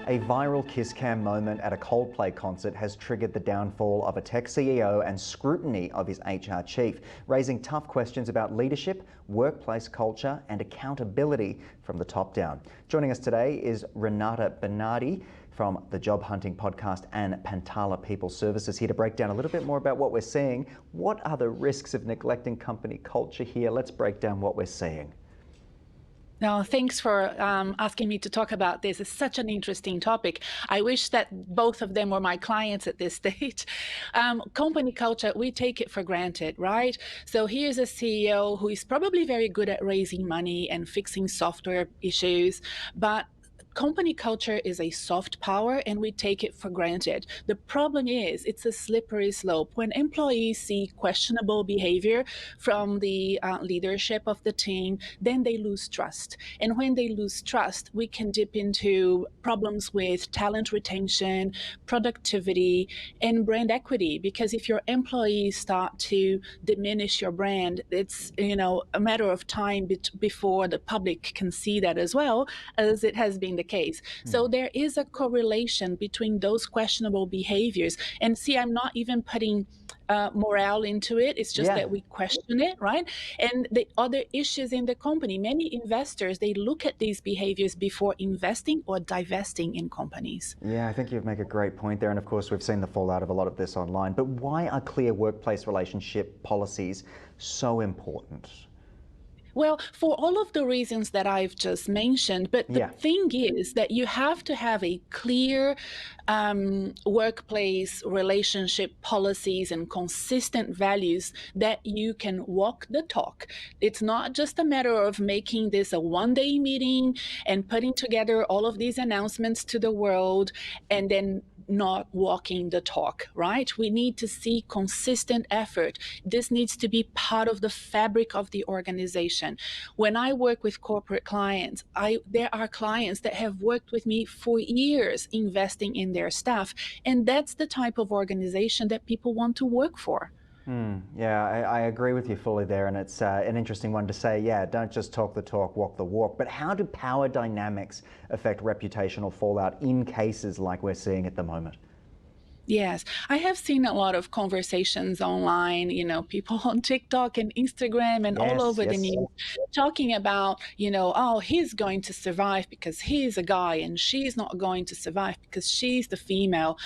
A viral kiss cam moment at a Coldplay concert has triggered the downfall of a tech CEO and scrutiny of his HR chief, raising tough questions about leadership, workplace culture and accountability from the top down. Joining us today is Renata Bernardi from the Job Hunting podcast and Pantala People Services, here to break down a little bit more about what we're seeing. What are the risks of neglecting company culture here? Let's break down what we're seeing. No, thanks for asking me to talk about this. It's such an interesting topic. I wish that both of them were my clients at this stage. Company culture, we take it for granted, right? So here's a CEO who is probably very good at raising money and fixing software issues, but company culture is a soft power and we take it for granted. The problem is it's a slippery slope. When employees see questionable behavior from the leadership of the team, then they lose trust. And when they lose trust, we can dip into problems with talent retention, productivity, and brand equity. Because if your employees start to diminish your brand, it's a matter of time before the public can see that as well, as it has been the case. So there is a correlation between those questionable behaviors. And see, I'm not even putting morale into it. It's just that we question it, right? And the other issues in the company, many investors, they look at these behaviors before investing or divesting in companies. Yeah, I think you make a great point there. And of course, we've seen the fallout of a lot of this online. But why are clear workplace relationship policies so important? Well, for all of the reasons that I've just mentioned, but the thing is that you have to have a clear workplace relationship policies and consistent values that you can walk the talk. It's not just a matter of making this a one-day meeting and putting together all of these announcements to the world and then not walking the talk, right? We need to see consistent effort. This needs to be part of the fabric of the organization. When I work with corporate clients, there are clients that have worked with me for years investing in their staff, and that's the type of organization that people want to work for. Yeah, I agree with you fully there, and it's an interesting one to say, don't just talk the talk, walk the walk. But how do power dynamics affect reputational fallout in cases like we're seeing at the moment? Yes, I have seen a lot of conversations online, people on TikTok and Instagram and all over the news talking about, oh, he's going to survive because he's a guy and she's not going to survive because she's the female.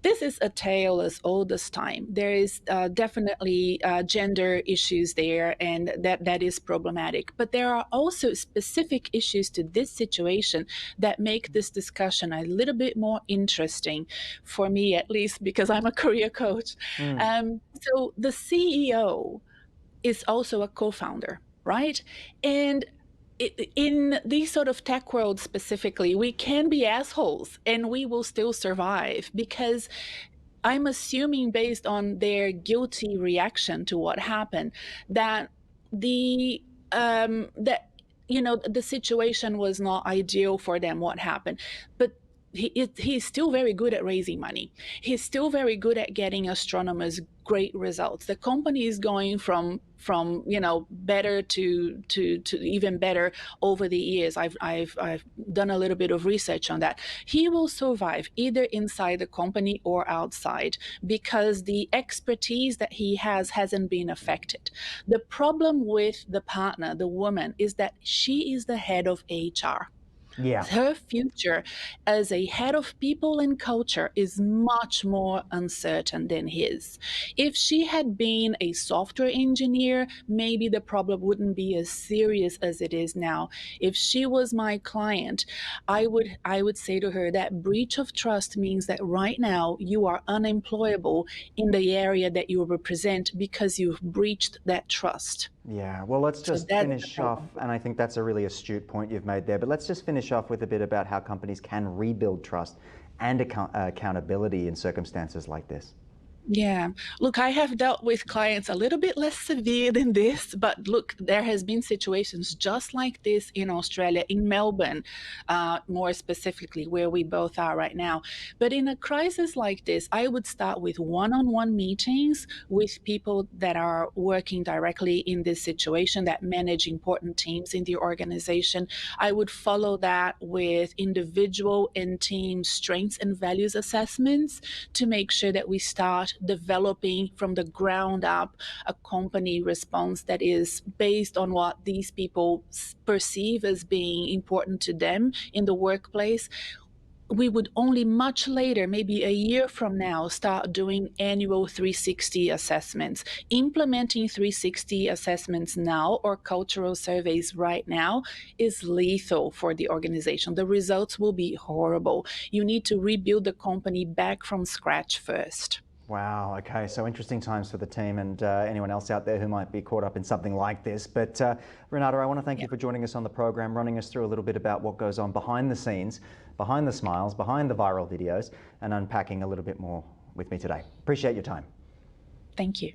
This is a tale as old as time. There is definitely gender issues there, and that is problematic. But there are also specific issues to this situation that make this discussion a little bit more interesting, for me at least, because I'm a career coach. So the CEO is also a co-founder, right? And in these sort of tech world specifically, we can be assholes and we will still survive, because I'm assuming, based on their guilty reaction to what happened, that the situation was not ideal for them, what happened. But he's still very good at raising money. He's still very good at getting astronomers great results. The company is going from better to even better over the years. I've done a little bit of research on that. He will survive either inside the company or outside, because the expertise that he hasn't been affected. The problem with the partner, the woman, is that she is the head of HR. Her future as a head of people and culture is much more uncertain than his. If she had been a software engineer, maybe the problem wouldn't be as serious as it is now. If she was my client, I would say to her that breach of trust means that right now you are unemployable in the area that you represent because you've breached that trust. Yeah, well, let's just finish off, and I think that's a really astute point you've made there, but let's just finish off with a bit about how companies can rebuild trust and accountability in circumstances like this. Yeah. Look, I have dealt with clients a little bit less severe than this, but look, there has been situations just like this in Australia, in Melbourne, more specifically, where we both are right now. But in a crisis like this, I would start with one-on-one meetings with people that are working directly in this situation, that manage important teams in the organization. I would follow that with individual and team strengths and values assessments to make sure that we start developing from the ground up a company response that is based on what these people perceive as being important to them in the workplace. We would only much later, maybe a year from now, start doing annual 360 assessments. Implementing 360 assessments now or cultural surveys right now is lethal for the organization. The results will be horrible. You need to rebuild the company back from scratch first. Wow, okay, so interesting times for the team and anyone else out there who might be caught up in something like this. But Renata, I want to thank you for joining us on the program, running us through a little bit about what goes on behind the scenes, behind the smiles, behind the viral videos, and unpacking a little bit more with me today. Appreciate your time. Thank you.